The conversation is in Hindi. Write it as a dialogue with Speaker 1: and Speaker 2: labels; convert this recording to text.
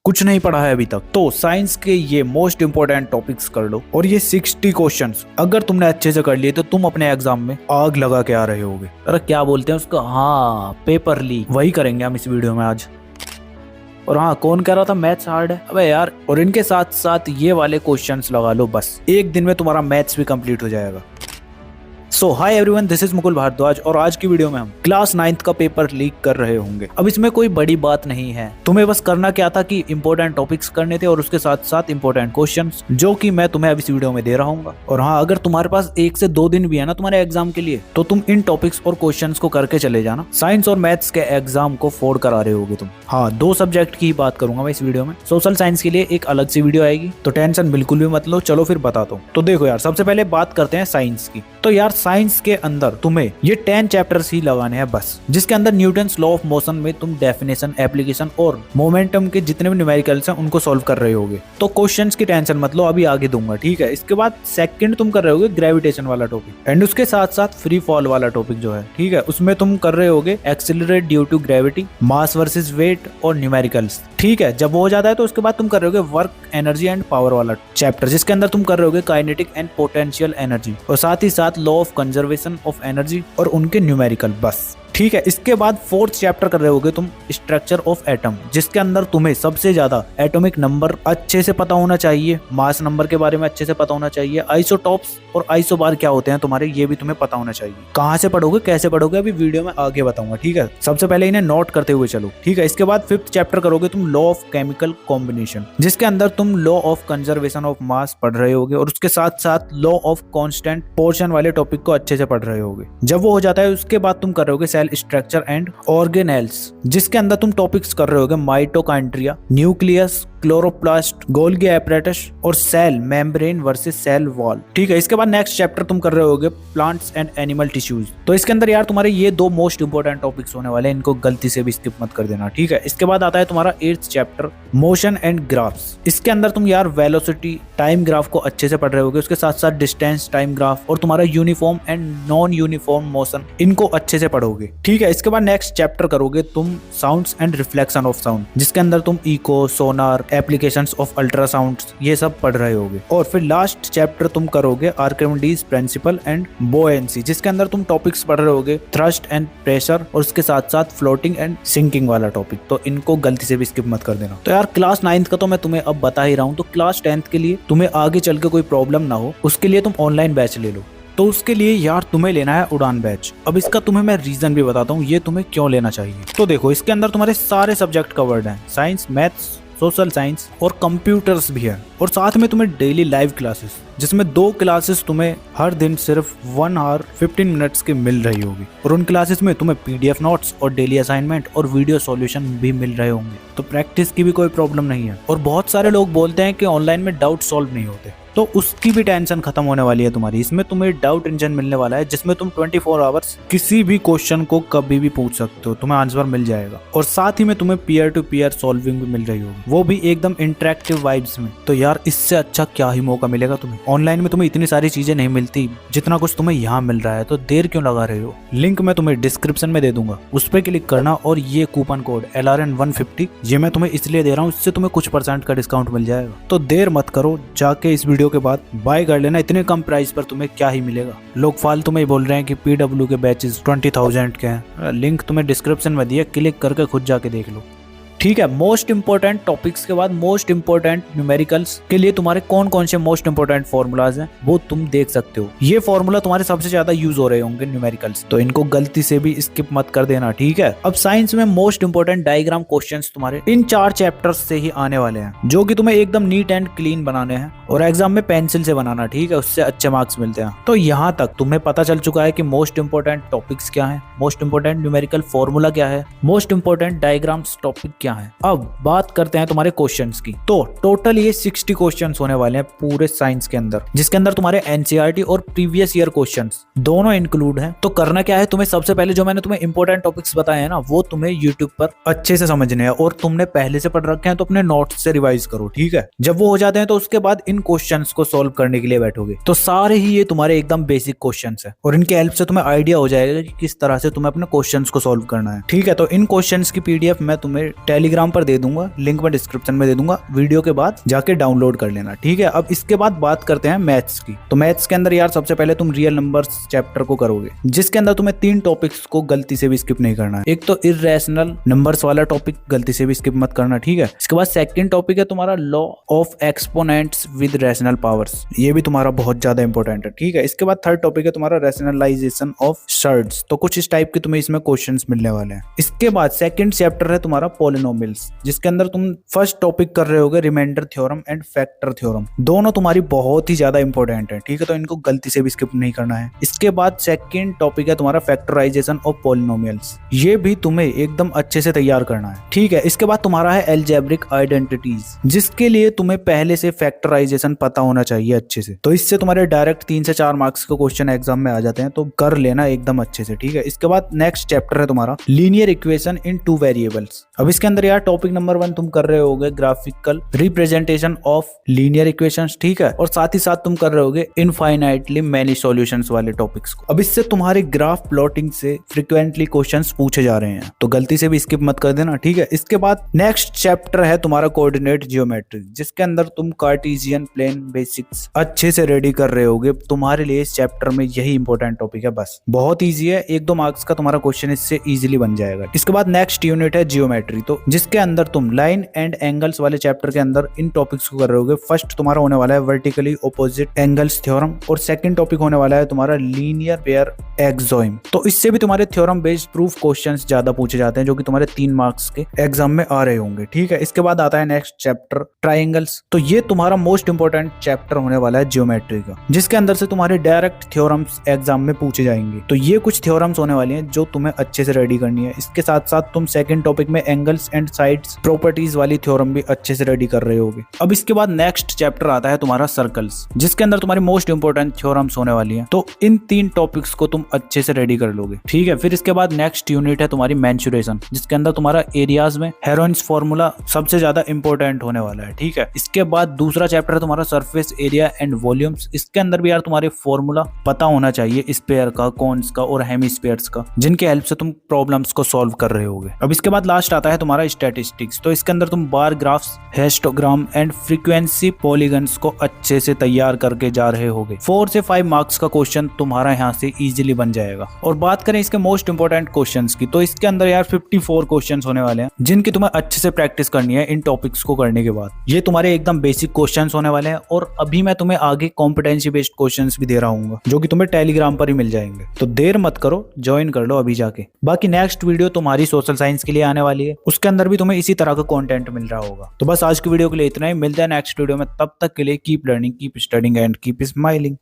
Speaker 1: कुछ नहीं पढ़ा है अभी तक, तो साइंस के ये मोस्ट इंपोर्टेंट टॉपिक्स कर लो। और ये 60 क्वेश्चंस अगर तुमने अच्छे से कर लिए तो तुम अपने एग्जाम में आग लगा के आ रहे होगे। अरे क्या बोलते हैं उसको, हाँ, पेपर लीक, वही करेंगे हम इस वीडियो में आज। और हाँ, कौन कह रहा था मैथ्स हार्ड है? अबे यार, और इनके साथ साथ ये वाले क्वेश्चंस लगा लो, बस एक दिन में तुम्हारा मैथ्स भी कंप्लीट हो जाएगा। So hi everyone, this is Mukul Bhardwaj और आज की वीडियो में हम क्लास 9th का पेपर लीक कर रहे होंगे। अब इसमें कोई बड़ी बात नहीं है, तुम्हें बस करना क्या था कि इंपॉर्टेंट टॉपिक्स करने थे और उसके साथ साथ इंपॉर्टेंट क्वेश्चंस, जो कि मैं तुम्हें अब इस वीडियो में दे रहा हूँ। और हाँ, अगर तुम्हारे पास 1 से 2 दिन भी है ना तुम्हारे एग्जाम के लिए, तो तुम इन टॉपिक्स और क्वेश्चन को करके चले जाना। साइंस और मैथ्स के एग्जाम को फोड़ करा रहे होगे तुम। हाँ, 2 सब्जेक्ट की बात करूंगा मैं इस वीडियो में। सोशल साइंस के लिए एक अलग सी वीडियो आएगी, तो टेंशन बिल्कुल भी मत लो। चलो फिर बताता हूँ। तो देखो यार, सबसे पहले बात करते हैं साइंस की। तो यार, साइंस के अंदर तुम्हें ये 10 चैप्टर्स ही लगाने हैं बस, जिसके अंदर न्यूटन्स लॉ ऑफ मोशन में तुम डेफिनेशन, एप्लीकेशन और मोमेंटम के जितने भी न्यूमेरिकल्स हैं उनको सॉल्व कर रहे होगे। तो क्वेश्चंस की टेंशन मत लो, अभी आगे दूंगा, ठीक है। इसके बाद सेकंड तुम कर रहे होगे ग्रेविटेशन वाला टॉपिक, एंड उसके साथ साथ फ्री फॉल वाला टॉपिक जो है, ठीक है, उसमें तुम कर रहे होगे accelerate due to gravity, mass versus weight और न्यूमेरिकल्स, ठीक है। जब वो हो जाता है तो उसके बाद तुम कर रहे होगे वर्क, एनर्जी एंड पावर वाला चैप्टर, जिसके अंदर तुम कर रहे होगे काइनेटिक एंड पोटेंशियल एनर्जी और साथ ही साथ law of conservation of energy और उनके न्यूमेरिकल, बस, ठीक है। इसके बाद 4th चैप्टर कर रहे होगे तुम स्ट्रक्चर ऑफ एटम, जिसके अंदर तुम्हें सबसे ज्यादा एटॉमिक नंबर अच्छे से पता होना चाहिए, मास नंबर के बारे में अच्छे से पता होना चाहिए, आइसोटॉप्स और आइसोबार क्या होते हैं तुम्हारे, ये भी तुम्हें पता होना चाहिए। कहाँ से पढ़ोगे, कैसे पढ़ोगे, अभी वीडियो में आगे बताऊंगा, ठीक है। सबसे पहले इन्हें नोट करते हुए चलो, ठीक है। इसके बाद 5th चैप्टर करोगे तुम लॉ ऑफ केमिकल कॉम्बिनेशन, जिसके अंदर तुम law of conservation of mass पढ़ रहे होगे और उसके साथ साथ लॉ ऑफ कांस्टेंट पोर्शन वाले टॉपिक को अच्छे से पढ़ रहे होगे। जब वो हो जाता है उसके बाद तुम कर रहे होगे सेल स्ट्रक्चर एंड ऑर्गेनेल्स, जिसके अंदर तुम टॉपिक्स कर रहे होगे mitochondria, nucleus, chloroplast, Golgi apparatus और cell membrane versus cell wall, ठीक है। इसके बाद नेक्स्ट चैप्टर तुम कर रहे होगे प्लांट्स एंड एनिमल टिश्यूज। तो इसके अंदर यार तुम्हारे ये 2 मोस्ट इंपोर्टेंट टॉपिक्स होने वाले हैं, इनको गलती से भी स्किप मत कर देना, ठीक है। इसके बाद आता है तुम्हारा 8th chapter motion and graphs. इसके अंदर तुम यार वेलोसिटी टाइम ग्राफ को अच्छे से पढ़ रहे होगे, उसके साथ साथ डिस्टेंस टाइम ग्राफ और तुम्हारा uniform and non uniform motion, इनको अच्छे से पढ़ोगे, ठीक है। इसके बाद नेक्स्ट चैप्टर करोगे तुम sounds and reflection of sound, जिसके अंदर तुम echo, sonar, applications of ultrasound, ये सब पढ़ रहे होगे। और फिर लास्ट चैप्टर तुम करोगे आर्किमिडीज प्रिंसिपल एंड बोयेंसी, जिसके अंदर तुम टॉपिक्स पढ़ रहे होगे थ्रस्ट एंड प्रेशर और उसके साथ साथ फ्लोटिंग एंड सिंकिंग वाला टॉपिक, तो इनको गलती से भी स्किप मत कर देना। तो यार, क्लास 9th का तो मैं तुम्हें अब बता ही रहा हूँ, तो क्लास 10th के लिए तुम्हें आगे चल के कोई प्रॉब्लम ना हो, उसके लिए तुम ऑनलाइन बैच ले लो। तो उसके लिए यार तुम्हें लेना है उड़ान बैच। अब इसका तुम्हें मैं रीजन भी बताता हूँ ये तुम्हें क्यों लेना चाहिए। तो देखो, इसके अंदर तुम्हारे सारे सब्जेक्ट कवर्ड हैं, साइंस, मैथ्स, सोशल साइंस और कंप्यूटर्स भी है, और साथ में तुम्हें डेली लाइव क्लासेस, जिसमें 2 क्लासेस तुम्हें हर दिन सिर्फ 1 आवर 15 मिनट्स की मिल रही होगी, और उन क्लासेस में तुम्हें PDF नोट्स और डेली असाइनमेंट और वीडियो सॉल्यूशन भी मिल रहे होंगे, तो प्रैक्टिस की भी कोई प्रॉब्लम नहीं है। और बहुत सारे लोग बोलते हैं कि ऑनलाइन में डाउट सॉल्व नहीं होते, तो उसकी भी टेंशन खत्म होने वाली है तुम्हारी। इसमें तुम्हें डाउट इंजन मिलने वाला है, जिसमें तुम 24 आवर्स किसी भी क्वेश्चन को कभी भी पूछ सकते हो, तुम्हें आंसर मिल जाएगा। और साथ ही में तुम्हें पीयर टू पीयर सॉल्विंग भी मिल रही होगी, वो भी एकदम इंटरेक्टिव वाइब्स में। तो यार, इससे अच्छा क्या ही मौका मिलेगा तुम्हें। ऑनलाइन में तुम्हें इतनी सारी चीजें नहीं मिलती जितना कुछ तुम्हें यहाँ मिल रहा है, तो देर क्यों लगा रहे हो। लिंक मैं तुम्हें डिस्क्रिप्शन में दे दूंगा, उस पर क्लिक करना और ये कूपन कोड LRN150 ये मैं तुम्हें इसलिए दे रहा हूँ, इससे तुम्हें कुछ % का डिस्काउंट मिल जाएगा। तो देर मत करो, जाके इस वीडियो के बाद बाय कर लेना। इतने कम प्राइस पर तुम्हें क्या ही मिलेगा। लोग फालतू में ही बोल रहे हैं कि PW के बैचेस 20,000 के हैं। लिंक तुम्हें डिस्क्रिप्शन में दिया, क्लिक करके खुद जाके देख लो, ठीक है। मोस्ट इंपोर्टेंट टॉपिक्स के बाद मोस्ट इंपोर्टेंट न्यूमेरिकल्स के लिए तुम्हारे कौन कौन से मोस्ट इंपोर्टेंट फॉर्मूलाज हैं वो तुम देख सकते हो। ये फॉर्मूला तुम्हारे सबसे ज्यादा यूज हो रहे होंगे न्यूमेरिकल्स, तो इनको गलती से भी स्किप मत कर देना, ठीक है। अब साइंस में मोस्ट इंपोर्टेंट डायग्राम क्वेश्चंस तुम्हारे इन 4 चैप्टर्स से ही आने वाले हैं, जो कि तुम्हें एकदम नीट एंड क्लीन बनाने हैं और एग्जाम में पेंसिल से बनाना, ठीक है, उससे अच्छे मार्क्स मिलते हैं। तो यहाँ तक तुम्हें पता चल चुका है कि मोस्ट इंपोर्टेंट टॉपिक्स क्या है, मोस्ट इंपोर्टेंट न्यूमेरिकल फॉर्मूला क्या है, मोस्ट इंपोर्टेंट डायग्राम्स टॉपिक क्या है। अब बात करते हैं तुम्हारे क्वेश्चंस की। तो टोटल ये 60 क्वेश्चंस होने वाले हैं पूरे साइंस के अंदर, जिसके अंदर तुम्हारे NCERT और प्रीवियस ईयर क्वेश्चंस दोनों इंक्लूड हैं। तो करना क्या है, तुम्हें सबसे पहले जो मैंने तुम्हें इंपोर्टेंट टॉपिक्स बताए हैं ना, वो तुम्हें यूट्यूब पर अच्छे से समझने हैं, और तुमने पहले से पढ़ रखे हैं तो अपने नोट्स से रिवाइज करो, ठीक है। जब वो हो जाते हैं तो उसके बाद इन क्वेश्चंस को सॉल्व करने के लिए बैठोगे, तो सारे ही ये तुम्हारे एकदम बेसिक क्वेश्चंस है, और इनके हेल्प से तुम्हें आइडिया हो जाएगा कि किस तरह से तुम्हें अपने क्वेश्चंस को सॉल्व करना है, ठीक है। तो इन क्वेश्चंस की PDF मैं तुम्हें टेलीग्राम पर दे दूंगा, लिंक मैं डिस्क्रिप्शन में दे दूंगा, वीडियो के बाद जाके डाउनलोड कर लेना, ठीक है। अब इसके बाद बात करते हैं मैथ्स की। तो मैथ्स के अंदर यार सबसे पहले तुम रियल नंबर्स चैप्टर को करोगे, जिसके अंदर तुम्हें 3 टॉपिक्स को गलती से भी स्किप नहीं करना है। एक तो इर्रेशनल नंबर्स वाला टॉपिक गलती से भी स्किप मत करना, ठीक है। इसके बाद सेकंड टॉपिक है तुम्हारा law of exponents with rational powers, ये भी तुम्हारा बहुत ज्यादा इंपॉर्टेंट है, ठीक है। इसके बाद थर्ड टॉपिक है तुम्हारा रैशनलाइजेशन ऑफ शर्ट्स, तो कुछ इस टाइप के तुम्हें इसमें क्वेश्चंस मिलने वाले हैं। इसके बाद सेकंड चैप्टर है तुम्हारा पॉलिनोमियल्स, जिसके अंदर तुम फर्स्ट टॉपिक कर रहे होगे remainder theorem and factor theorem, दोनों तुम्हारी बहुत ही ज्यादा इंपॉर्टेंट है, ठीक है। तो इनको गलती से भी स्किप नहीं करना है। इसके बाद सेकंड टॉपिक है तुम्हारा फैक्टराइजेशन ऑफ पॉलिनोमियल्स, ये भी तुम्हें एकदम अच्छे से तैयार करना है, ठीक है। इसके बाद तुम्हारा है अलजेब्रिक आइडेंटिटीज, जिसके लिए तुम्हें पहले से फैक्टराइजेशन पता होना चाहिए अच्छे से, तो इससे तुम्हारे डायरेक्ट 3 से 4 मार्क्स के क्वेश्चन एग्जाम में आ जाते हैं, तो कर लेना एकदम अच्छे से, ठीक है। इसके बाद नेक्स्ट चैप्टर है तुम्हारा लीनियर इक्वेशन इन 2 वेरिएबल्स। अब इसके अंदर यार टॉपिक नंबर 1 तुम कर रहे होगे graphical representation of linear equations, ठीक है, और साथ ही साथ तुम कर रहे होगे इनफाइनाइटली मैनी सॉल्यूशंस वाले टॉपिक्स को। अब इससे तुम्हारे ग्राफ प्लॉटिंग से फ्रीक्वेंटली क्वेश्चंस पूछे जा रहे हैं, तो गलती से भी स्किप मत कर देना, ठीक है। इसके बाद नेक्स्ट चैप्टर है तुम्हारा कोऑर्डिनेट जियोमेट्री, जिसके अंदर तुम कार्टेशियन प्लेन बेसिक्स अच्छे से रेडी कर रहे होगे। तुम्हारे लिए इस चैप्टर में यही इंपॉर्टेंट टॉपिक है, बस बहुत ईजी है, 1-2 मार्क्स का तुम्हारा क्वेश्चन इससे इजीली बन जाएगा। इसके बाद नेक्स्ट यूनिट है जियोमेट्री, तो जिसके अंदर तुम लाइन एंड एंगल्स वाले चैप्टर के अंदर इन टॉपिक्स को कर रहे होगे। फर्स्ट तुम्हारा होने वाला है वर्टिकली ऑपोजिट एंगल्स थ्योरम, और सेकंड टॉपिक होने वाला है तुम्हारा लीनियर पेयर एक्सोइम, तो इससे भी तुम्हारे थ्योरम बेस्ड प्रूफ क्वेश्चंस ज्यादा पूछे जाते हैं, जो कि तुम्हारे 3 मार्क्स के एग्जाम में आ रहे होंगे, ठीक है। इसके बाद आता है नेक्स्ट चैप्टर ट्राइंगल्स, तो ये तुम्हारा मोस्ट इंपोर्टेंट चैप्टर होने वाला है जियोमेट्री का, जिसके अंदर से तुम्हारे डायरेक्ट थ्योरम्स एग्जाम में पूछे जाएंगे। तो ये कुछ थ्योरम्स होने वाले हैं जो तुम्हें अच्छे से रेडी करनी है। इसके साथ साथ तुम सेकंड टॉपिक में एंगल्स एंड साइड्स प्रॉपर्टीज वाली थ्योरम भी अच्छे से रेडी कर रहे होगे। अब इसके बाद नेक्स्ट चैप्टर आता है तुम्हारा सर्कल्स, जिसके अंदर तुम्हारी मोस्ट इंपोर्टेंट थ्योरम्स होने वाली है, तो इन 3 टॉपिक्स को तुम अच्छे से रेडी कर लोगे, ठीक है। फिर इसके बाद नेक्स्ट यूनिट है तुम्हारी मेंसुरेशन, जिसके अंदर तुम्हारा एरियाज में हेरोइंस फॉर्मूला सबसे ज्यादा इंपॉर्टेंट होने वाला है, ठीक है। इसके बाद दूसरा चैप्टर है तुम्हारा सरफेस एरिया एंड वॉल्यूम्स, इसके अंदर भी यार तुम्हारे फॉर्मूला पता होना चाहिए स्पेयर का, कॉन्स का और हेमिस्फीयर्स का, जिनके हेल्प से तुम प्रॉब्लम्स को सॉल्व कर रहे होगे। अब इसके बाद लास्ट आता है तुम्हारा स्टैटिस्टिक्स, तो इसके अंदर तुम बार graphs, histogram and frequency polygons को अच्छे से तैयार करके जा रहे होगे। 4 से 5 मार्क्स का क्वेश्चन तुम्हारा यहाँ से इजीली बन जाएगा। और बात करें इसके मोस्ट इंपोर्टेंट क्वेश्चंस की, तो इसके अंदर यार 54 क्वेश्चंस होने वाले हैं, जिनकी तुम्हें अच्छे से प्रैक्टिस करनी है इन टॉपिक्स को करने के बाद। ये तुम्हारे एकदम बेसिक क्वेश्चंस होने वाले हैं, और अभी मैं तुम्हें आगे कॉम्पिटेंसी बेस्ड क्वेश्चंस भी दे रहा हूँ, जो कि तुम्हें टेलीग्राम पर ही मिल जाएंगे, तो देर मत करो, ज्वाइन कर लो अभी जाके। बाकी नेक्स्ट वीडियो तुम्हारी सोशल साइंस के लिए आने वाली है, उसके अंदर भी तुम्हें इसी तरह का कंटेंट मिल रहा होगा। तो बस आज की वीडियो के लिए इतना ही, मिलता है नेक्स्ट वीडियो में, तब तक के लिए keep learning, keep studying and keep smiling.